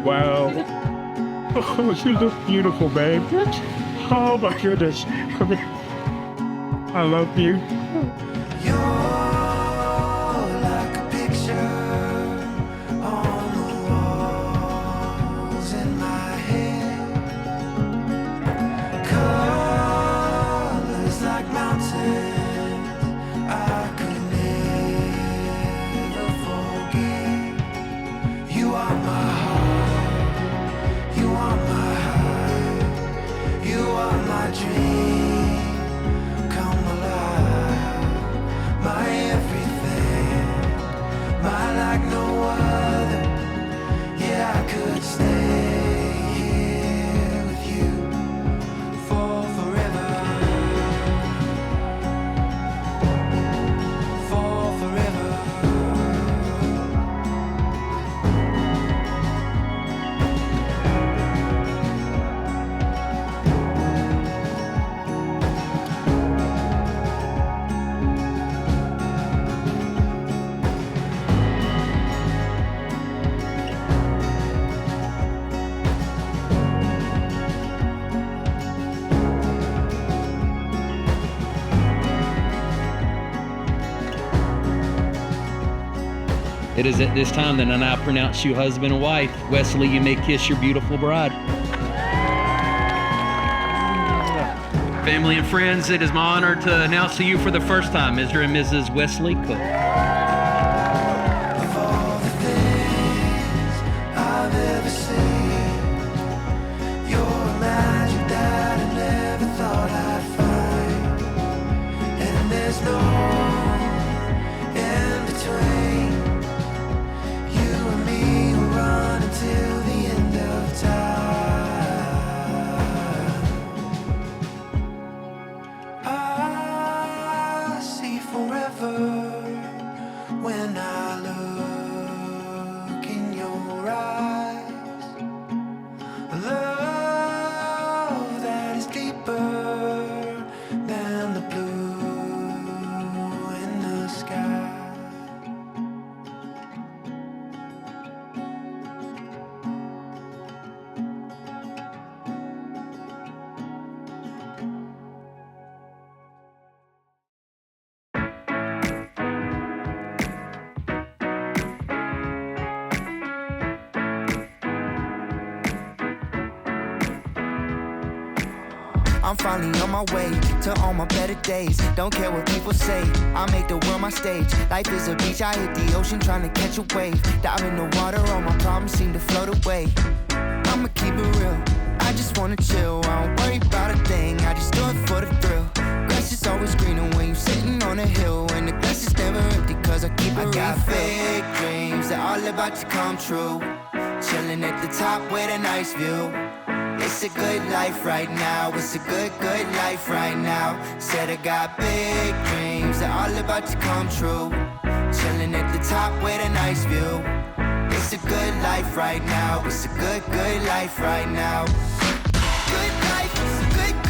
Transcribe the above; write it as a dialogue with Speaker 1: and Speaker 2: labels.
Speaker 1: Wow. Oh, you look beautiful, babe. Oh my goodness. I love you.
Speaker 2: It is at this time that I now pronounce you husband and wife. Wesley, you may kiss your beautiful bride. Family and friends, it is my honor to announce to you for the first time, Mr. and Mrs. Wesley Cook.
Speaker 3: I'm finally on my way to all my better days. Don't care what people say, I make the world my stage. Life is a beach, I hit the ocean trying to catch a wave. Dive in the water, all my problems seem to float away. I'ma keep it real, I just wanna chill. I don't worry about a thing, I just do it for the thrill. Grass is always greener when you're sitting on a hill. And the glass is never empty cause I keep it real. I got big dreams that all about to come true. Chilling at the top with a nice view. It's a good life right now, it's a good life right now. Said I got big dreams that all about to come true. Chilling at the top with a nice view. It's a good life right now, it's a good life right now. Good life, it's a good